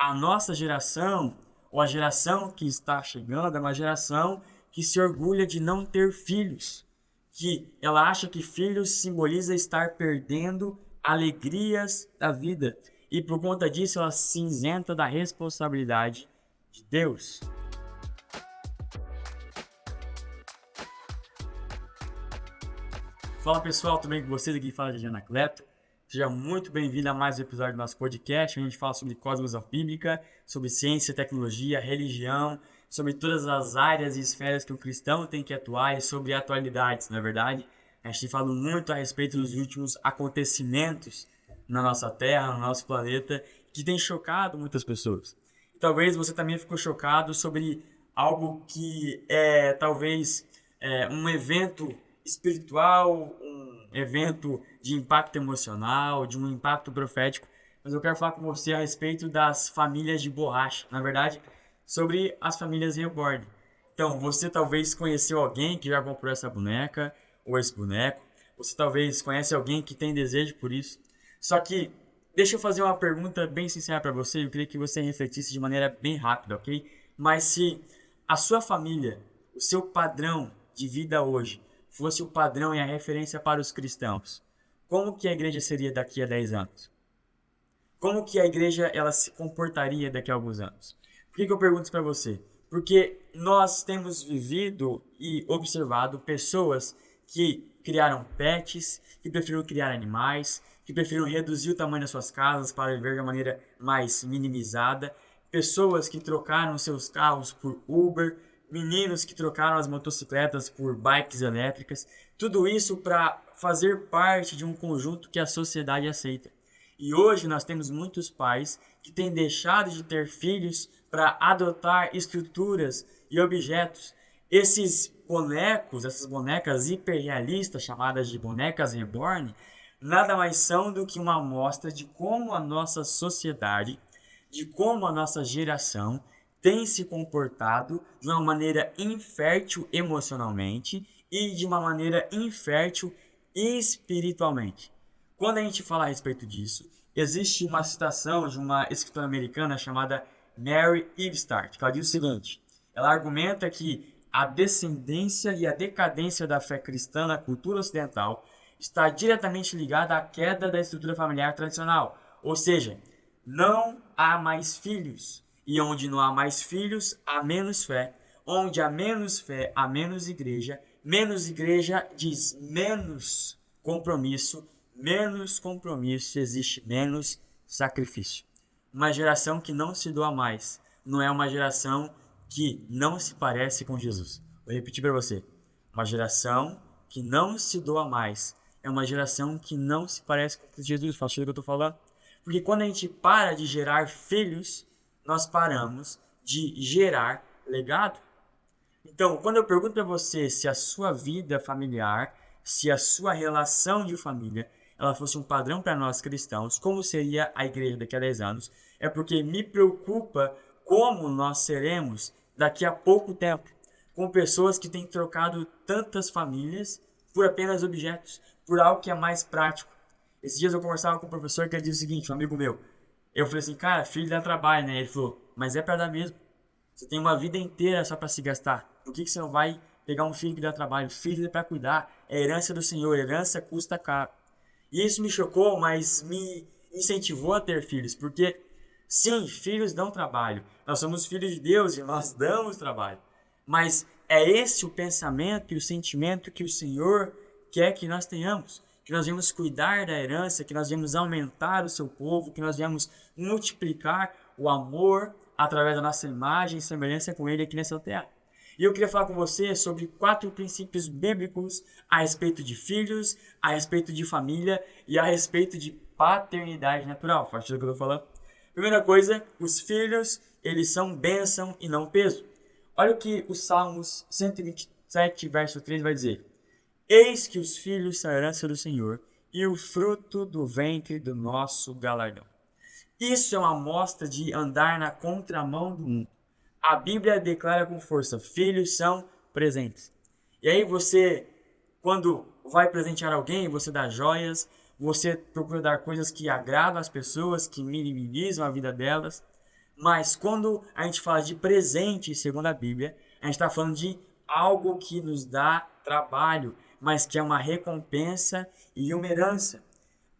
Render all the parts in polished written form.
a nossa geração, ou a geração que está chegando, é uma geração que se orgulha de não ter filhos, que ela acha que filhos simboliza estar perdendo alegrias da vida, e por conta disso ela se isenta da responsabilidade de Deus. Fala pessoal, tudo bem com vocês? Aqui fala de Anacleto. Seja muito bem-vindo a mais um episódio do nosso podcast, onde a gente fala sobre cosmologia bíblica, sobre ciência, tecnologia, religião, sobre todas as áreas e esferas que o cristão tem que atuar e sobre atualidades, não é verdade? A gente fala muito a respeito dos últimos acontecimentos na nossa Terra, no nosso planeta, que tem chocado muitas pessoas. E talvez você também ficou chocado sobre algo que talvez um evento espiritual, um evento de impacto emocional, de um impacto profético, mas eu quero falar com você a respeito das famílias de borracha, na verdade, sobre as famílias reborn. Então, você talvez conheceu alguém que já comprou essa boneca ou esse boneco, você talvez conhece alguém que tem desejo por isso, só que deixa eu fazer uma pergunta bem sincera para você, eu queria que você refletisse de maneira bem rápida, ok? Mas se a sua família, o seu padrão de vida hoje, fosse o padrão e a referência para os cristãos, como que a igreja seria daqui a 10 anos? Como que a igreja ela se comportaria daqui a alguns anos? Por que eu pergunto isso para você? Porque nós temos vivido e observado pessoas que criaram pets, que preferiram criar animais, que preferiram reduzir o tamanho das suas casas para viver de uma maneira mais minimizada, pessoas que trocaram seus carros por Uber, meninos que trocaram as motocicletas por bikes elétricas, tudo isso para fazer parte de um conjunto que a sociedade aceita. E hoje nós temos muitos pais que têm deixado de ter filhos para adotar estruturas e objetos. Esses bonecos, essas bonecas hiperrealistas, chamadas de bonecas reborn, nada mais são do que uma amostra de como a nossa sociedade, de como a nossa geração tem se comportado de uma maneira infértil emocionalmente e de uma maneira infértil espiritualmente. Quando a gente fala a respeito disso, existe uma citação de uma escritora americana chamada Mary Eastart, que ela diz o seguinte, ela argumenta que a descendência e a decadência da fé cristã na cultura ocidental está diretamente ligada à queda da estrutura familiar tradicional, ou seja, não há mais filhos. E onde não há mais filhos, há menos fé. Onde há menos fé, há menos igreja. Menos igreja diz menos compromisso existe menos sacrifício. Uma geração que não se doa mais não é uma geração que não se parece com Jesus. Vou repetir para você. Uma geração que não se doa mais é uma geração que não se parece com Jesus. Faz sentido o que eu estou falando? Porque quando a gente para de gerar filhos, nós paramos de gerar legado. Então, quando eu pergunto para você se a sua vida familiar, se a sua relação de família, ela fosse um padrão para nós cristãos, como seria a igreja daqui a 10 anos, é porque me preocupa como nós seremos daqui a pouco tempo, com pessoas que têm trocado tantas famílias por apenas objetos, por algo que é mais prático. Esses dias eu conversava com um professor que ele disse o seguinte, um amigo meu, eu falei assim, cara, filho dá trabalho, né? Ele falou, mas é para dar mesmo. Você tem uma vida inteira só para se gastar. Por que você não vai pegar um filho que dá trabalho? Filho é para cuidar, é herança do Senhor, herança custa caro. E isso me chocou, mas me incentivou a ter filhos, porque sim, filhos dão trabalho. Nós somos filhos de Deus e nós damos trabalho. Mas é esse o pensamento e o sentimento que o Senhor quer que nós tenhamos. Que nós devemos cuidar da herança, que nós devemos aumentar o seu povo, que nós devemos multiplicar o amor através da nossa imagem e semelhança com ele aqui nessa terra. E eu queria falar com você sobre 4 princípios bíblicos a respeito de filhos, a respeito de família e a respeito de paternidade natural. Faz sentido o que eu estou falando? Primeira coisa, os filhos, eles são bênção e não peso. Olha o que o Salmos 127, verso 3 vai dizer. Eis que os filhos são a herança do Senhor e o fruto do ventre do nosso galardão. Isso é uma amostra de andar na contramão do mundo. A Bíblia declara com força, filhos são presentes. E aí você, quando vai presentear alguém, você dá joias, você procura dar coisas que agradam as pessoas, que minimizam a vida delas. Mas quando a gente fala de presente, segundo a Bíblia, a gente está falando de algo que nos dá trabalho, mas que é uma recompensa e uma herança.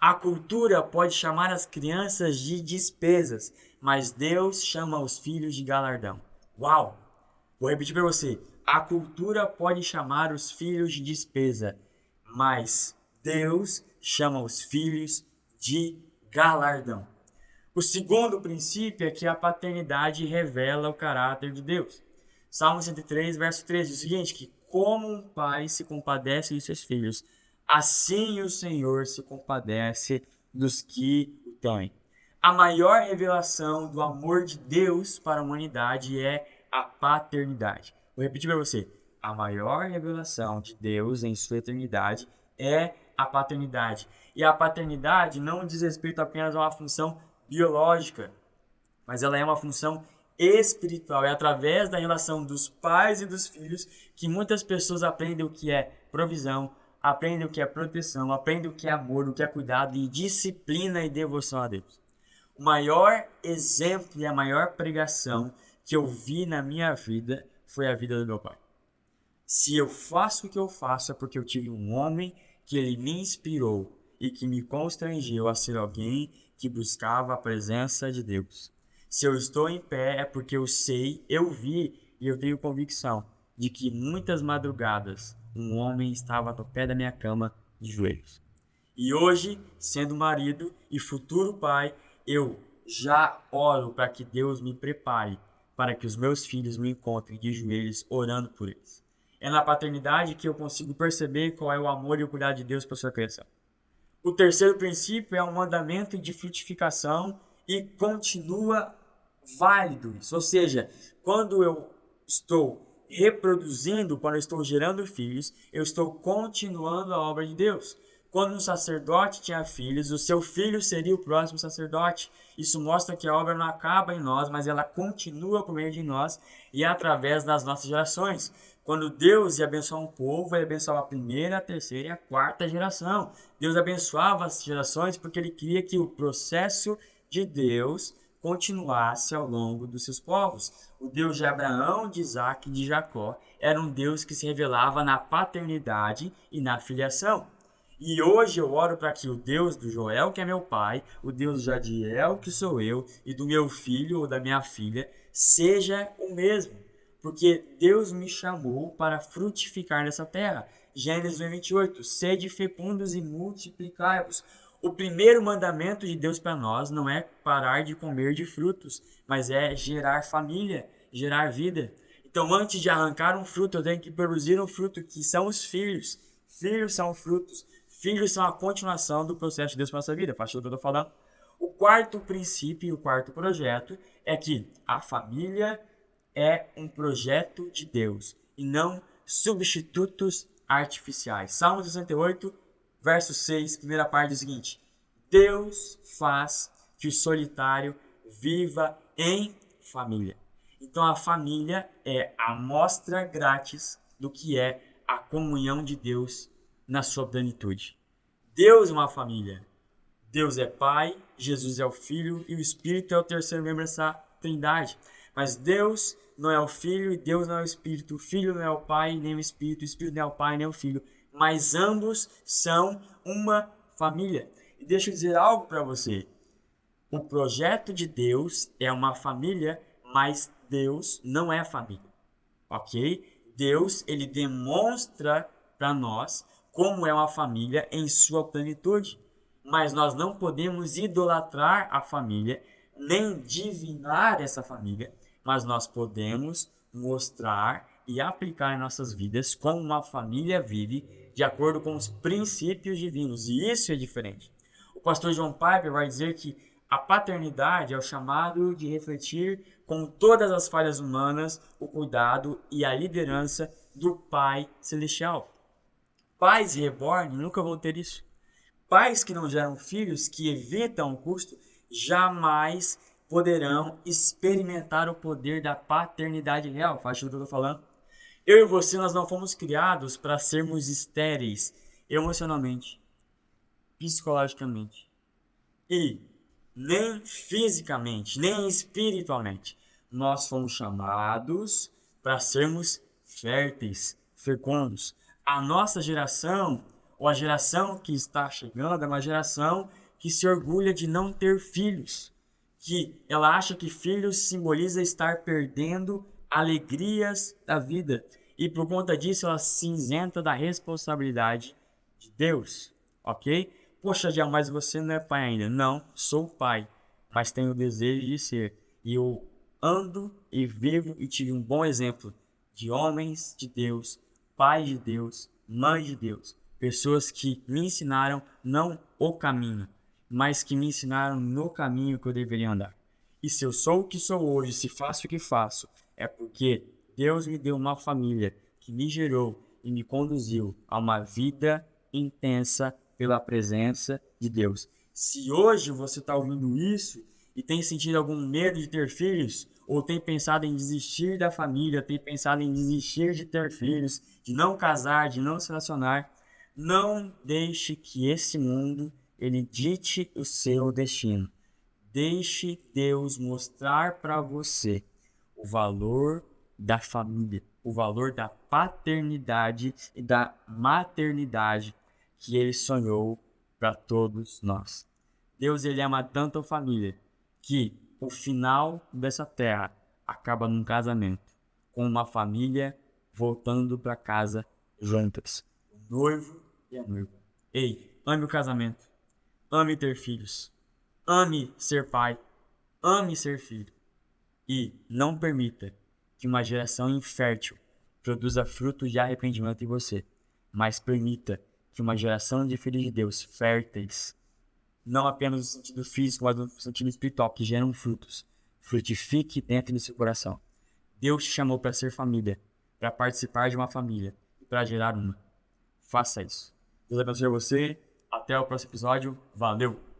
A cultura pode chamar as crianças de despesas, mas Deus chama os filhos de galardão. Uau! Vou repetir para você. A cultura pode chamar os filhos de despesa, mas Deus chama os filhos de galardão. O segundo princípio é que a paternidade revela o caráter de Deus. Salmo 103, verso 13, diz o seguinte, que como um pai se compadece de seus filhos, assim o Senhor se compadece dos que o temem. A maior revelação do amor de Deus para a humanidade é a paternidade. Vou repetir para você. A maior revelação de Deus em sua eternidade é a paternidade. E a paternidade não diz respeito apenas a uma função biológica, mas ela é uma função espiritual. É através da relação dos pais e dos filhos que muitas pessoas aprendem o que é provisão, aprendem o que é proteção, aprendem o que é amor, o que é cuidado e disciplina e devoção a Deus. O maior exemplo e a maior pregação que eu vi na minha vida foi a vida do meu pai. Se eu faço o que eu faço é porque eu tive um homem que ele me inspirou e que me constrangeu a ser alguém que buscava a presença de Deus. Se eu estou em pé é porque eu sei, eu vi e eu tenho convicção de que muitas madrugadas um homem estava no pé da minha cama de joelhos. E hoje, sendo marido e futuro pai, eu já oro para que Deus me prepare para que os meus filhos me encontrem de joelhos orando por eles. É na paternidade que eu consigo perceber qual é o amor e o cuidado de Deus para sua criação. O terceiro princípio é um mandamento de frutificação e continua válido. Ou seja, quando eu estou reproduzindo, quando eu estou gerando filhos, eu estou continuando a obra de Deus. Quando um sacerdote tinha filhos, o seu filho seria o próximo sacerdote. Isso mostra que a obra não acaba em nós, mas ela continua por meio de nós e através das nossas gerações. Quando Deus ia abençoar um povo, ele abençoava a primeira, a terceira e a quarta geração. Deus abençoava as gerações porque ele queria que o processo de Deus continuasse ao longo dos seus povos. O Deus de Abraão, de Isaac e de Jacó era um Deus que se revelava na paternidade e na filiação. E hoje eu oro para que o Deus do Joel, que é meu pai, o Deus do Jadiel, que sou eu, e do meu filho ou da minha filha, seja o mesmo. Porque Deus me chamou para frutificar nessa terra. Gênesis 28, sede fecundos e multiplicai-vos. O primeiro mandamento de Deus para nós não é parar de comer de frutos, mas é gerar família, gerar vida. Então, antes de arrancar um fruto, eu tenho que produzir um fruto, que são os filhos. Filhos são frutos. Filhos são a continuação do processo de Deus para a nossa vida. Faz tudo o que eu estou falando. O quarto princípio e o quarto projeto é que a família é um projeto de Deus e não substitutos artificiais. Salmo 68, verso 6, primeira parte diz o seguinte: Deus faz que o solitário viva em família. Então a família é a amostra grátis do que é a comunhão de Deus na sua plenitude. Deus é uma família. Deus é Pai, Jesus é o Filho e o Espírito é o terceiro membro dessa trindade. Mas Deus não é o Filho e Deus não é o Espírito. O Filho não é o Pai nem o Espírito não é o Pai nem o Filho. Mas ambos são uma família. E deixa eu dizer algo para você. O projeto de Deus é uma família, mas Deus não é família. Ok? Deus, ele demonstra para nós como é uma família em sua plenitude. Mas nós não podemos idolatrar a família, nem divinar essa família, mas nós podemos mostrar e aplicar em nossas vidas como uma família vive de acordo com os princípios divinos. E isso é diferente. O pastor John Piper vai dizer que a paternidade é o chamado de refletir com todas as falhas humanas o cuidado e a liderança do Pai Celestial. Pais reborn nunca vão ter isso. Pais que não geram filhos, que evitam o custo, jamais poderão experimentar o poder da paternidade real. Faz tudo que eu estou falando. Eu e você, nós não fomos criados para sermos estéreis emocionalmente, psicologicamente e nem fisicamente, nem espiritualmente. Nós fomos chamados para sermos férteis, fecundos. A nossa geração, ou a geração que está chegando, é uma geração que se orgulha de não ter filhos, que ela acha que filhos simboliza estar perdendo alegrias da vida, e por conta disso ela se isenta da responsabilidade de Deus, ok? Poxa, Diel, mas você não é pai ainda. Não, sou pai, mas tenho o desejo de ser. E eu ando e vivo e tive um bom exemplo de homens de Deus, pais de Deus, mães de Deus, pessoas que me ensinaram não o caminho, mas que me ensinaram no caminho que eu deveria andar. E se eu sou o que sou hoje, se faço o que faço, é porque Deus me deu uma família que me gerou e me conduziu a uma vida intensa pela presença de Deus. Se hoje você está ouvindo isso e tem sentido algum medo de ter filhos, ou tem pensado em desistir da família, tem pensado em desistir de ter filhos, de não casar, de não se relacionar, não deixe que esse mundo ele dite o seu destino. Deixe Deus mostrar para você o valor da família, o valor da paternidade e da maternidade que ele sonhou para todos nós. Deus ele ama tanto a família que o final dessa terra acaba num casamento, com uma família voltando para casa juntas, o noivo e a noiva. Ei, ame o casamento, ame ter filhos, ame ser pai, ame ser filho e não permita que uma geração infértil produza frutos de arrependimento em você, mas permita que uma geração de filhos de Deus férteis, não apenas no sentido físico, mas no sentido espiritual, que geram frutos, frutifique dentro do seu coração. Deus te chamou para ser família, para participar de uma família e para gerar uma. Faça isso. Deus abençoe você. Até o próximo episódio. Valeu!